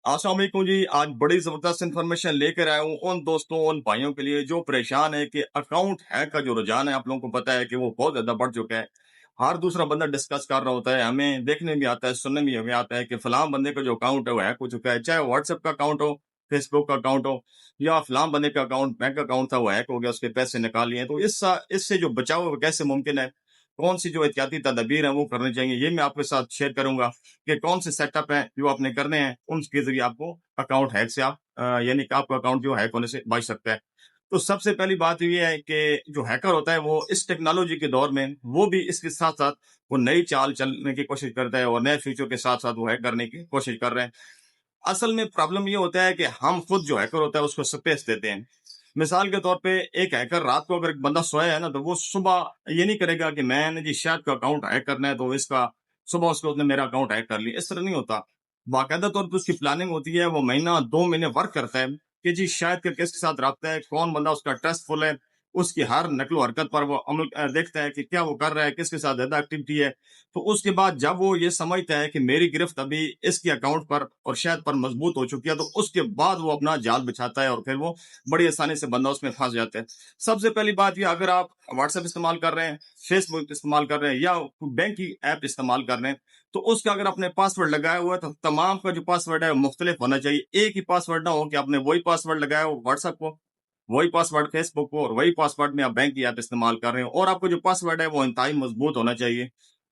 अस्सलाम वालेकुम जी। आज बड़ी ज़बरदस्त इन्फॉर्मेशन लेकर आया हूँ उन दोस्तों, उन भाइयों के लिए जो परेशान है कि अकाउंट हैक का जो रुझान है, आप लोगों को पता है कि वो बहुत ज़्यादा बढ़ चुका है। हर दूसरा बंदा डिस्कस कर रहा होता है, हमें देखने में भी आता है, सुनने में भी आता है कि फलां बंदे का जो अकाउंट है वो हैक हो चुका है। चाहे व्हाट्सएप का अकाउंट हो, फेसबुक का अकाउंट हो या फलां बंदे का अकाउंट, बैंक अकाउंट था वो हैक हो गया, उसके पैसे निकाल लिए। तो इससे जो बचाव है कैसे मुमकिन है? कौन-सी जो एहतियाती तदबीर है वो करनी चाहिए? ये मैं आपके साथ शेयर करूँगा। कि कौन से सेटअप हैं जो आपने करने हैं, उनके ज़रिए आपको अकाउंट हैक से आप यानी कि आपका अकाउंट जो हैक होने से बच सकता है। तो सबसे पहली बात ये है कि जो हैकर होता है वो इस टेक्नोलॉजी के दौर में वो भी इसके साथ-साथ वो नई चाल चलने की कोशिश करता है और नए फीचर के साथ-साथ वो हैक करने की कोशिश कर रहे हैं। असल में प्रॉब्लम ये होता है कि हम खुद जो हैकर होता है उसको स्पेस देते हैं। मिसाल के तौर पे एक हैकर रात को अगर एक बंदा सोया है ना तो वो सुबह ये नहीं करेगा कि मैंने जी शायद का अकाउंट हैक करना है तो इसका सुबह उसको उसने मेरा अकाउंट हैक कर लिया। इस तरह नहीं होता। बाकायदा तौर पे उसकी प्लानिंग होती है, वो महीना 2 महीने वर्क करता है कि जी शायद का किसके साथ रब्ता है, कौन बंदा उसका ट्रस्टफुल है, उसकी हर नकलो हरकत पर वो अमल देखता है कि क्या वो कर रहा है, किसके साथ ज़्यादा एक्टिविटी है। तो उसके बाद जब वो ये समझता है कि मेरी गिरफ्त अभी इसके अकाउंट पर और शायद पर मजबूत हो चुकी है, तो उसके बाद वो अपना जाल बिछाता है और फिर वो बड़ी आसानी से बंदा उसमें फंस जाता है। सबसे पहली बात ये, अगर आप व्हाट्सएप इस्तेमाल कर रहे हैं, फेसबुक इस्तेमाल कर रहे हैं या बैंक की ऐप इस्तेमाल कर रहे हैं, तो उसका अगर आपने पासवर्ड लगाया हुआ है तो तमाम का जो पासवर्ड है वो मुख्तलिफ होना चाहिए। एक ही पासवर्ड ना हो कि आपने वही पासवर्ड लगाया हो व्हाट्सएप को, वही पासवर्ड फेसबुक को और वही पासवर्ड में आप बैंक की ऐप इस्तेमाल कर रहे हो, और आपको जो पासवर्ड है वो इंतहाई मजबूत होना चाहिए।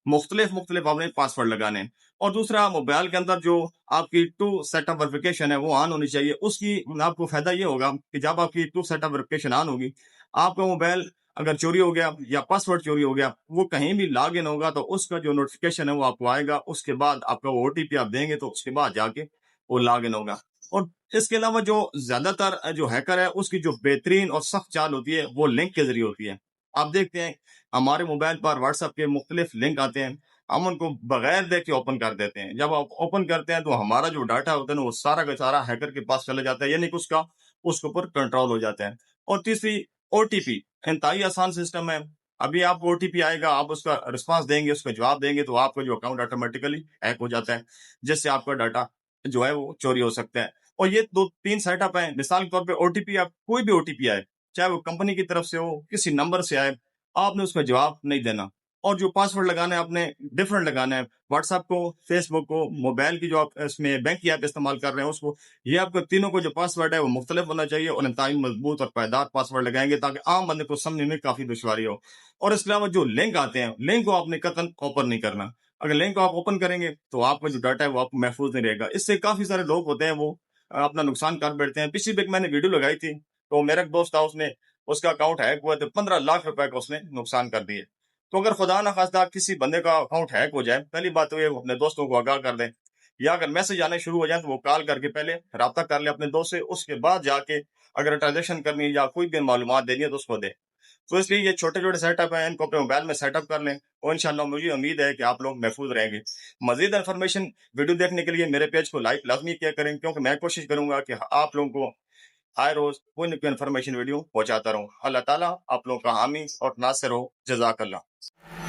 मुख्तलिफ मुख्तलिफ आपने पासवर्ड लगाने हैं। और दूसरा, मोबाइल के अंदर जो आपकी टू सेटअप वेरिफिकेशन है वो ऑन होनी चाहिए। उसकी आपको फायदा ये होगा कि जब आपकी टू सेटअप वेरिफिकेशन ऑन होगी, आपका मोबाइल अगर चोरी हो गया या पासवर्ड चोरी हो गया, वो कहीं भी लॉग इन होगा तो उसका जो नोटिफिकेशन है वो आपको आएगा। उसके बाद आपका वो ओटीपी आप देंगे तो उसके बाद जाके वो लॉग इन होगा। और इसके अलावा जो ज्यादातर जो हैकर है उसकी जो बेहतरीन और सख्त चाल होती है वो लिंक के जरिए होती है। आप देखते हैं हमारे मोबाइल पर व्हाट्सएप के मुख्तलिफ लिंक आते हैं, हम उनको बगैर देखे ओपन कर देते हैं। जब आप ओपन करते हैं तो हमारा जो डाटा होता है ना वो सारा का सारा हैकर के पास चला जाता है, यानी कि उसका उसके ऊपर कंट्रोल हो जाता है। और तीसरी, ओटीपी इंतहाई आसान सिस्टम है। अभी आपको ओटीपी आएगा, आप उसका रिस्पांस देंगे, उसका जवाब देंगे तो आपका जो अकाउंट ऑटोमेटिकली हैक हो जाता है, जिससे आपका डाटा जो है वो चोरी हो सकता है। और ये दो तीन सेटअप हैं। मिसाल के तौर पे ओटीपी, आप कोई भी ओटीपी आए, चाहे वो कंपनी की तरफ से हो, किसी नंबर से आए, आपने उसका जवाब नहीं देना। और जो पासवर्ड लगाना है आपने डिफरेंट लगाना है। व्हाट्सएप को, फेसबुक को, मोबाइल की जो आप इसमें बैंक की ऐप इस्तेमाल कर रहे हैं उसको, ये आपको तीनों को जो पासवर्ड है वो मुख्तलिफ होना चाहिए और इंतहाई मजबूत और पायदार पासवर्ड लगाएंगे ताकि आम बंदे को समझने में काफी दुश्वारी हो। और इसके अलावा जो लिंक आते हैं, लिंक को आपने कतन ओपन नहीं करना। अगर लिंक को आप ओपन करेंगे तो आपका जो डाटा है वो आपको महफूज नहीं रहेगा। इससे काफी सारे लोग होते हैं वो अपना नुकसान कर बैठते हैं। पिछली भी मैंने वीडियो लगाई थी, तो मेरा एक दोस्त था, उसने उसका अकाउंट हैक हुआ तो 15 लाख रुपए का उसने नुकसान कर दिए। तो अगर खुदा ना खास्ता किसी बंदे का अकाउंट हैक हो जाए, पहली बात तो ये वो अपने दोस्तों को आगाह कर दें, या अगर मैसेज आने शुरू हो जाए तो वो कॉल करके पहले राब्ता कर ले अपने दोस्त से, उसके बाद जाके अगर ट्रांजेक्शन करनी है या कोई भी मालूमात देनी है तो उसको दे। तो इसलिए ये छोटे छोटे सेटअप हैं, इनको अपने मोबाइल में सेटअप कर लें और इंशाल्लाह मुझे उम्मीद है कि आप लोग महफूज रहेंगे। मजीद इन्फॉर्मेशन वीडियो देखने के लिए मेरे पेज को लाइक लाजमी किया करें, क्योंकि मैं कोशिश करूंगा कि आप लोगों को हर रोज कोई न कोई इन्फॉर्मेशन वीडियो पहुंचाता रहूं। अल्लाह ताला आप लोगों का हामी और नासिर हो। जजाकल्लाह।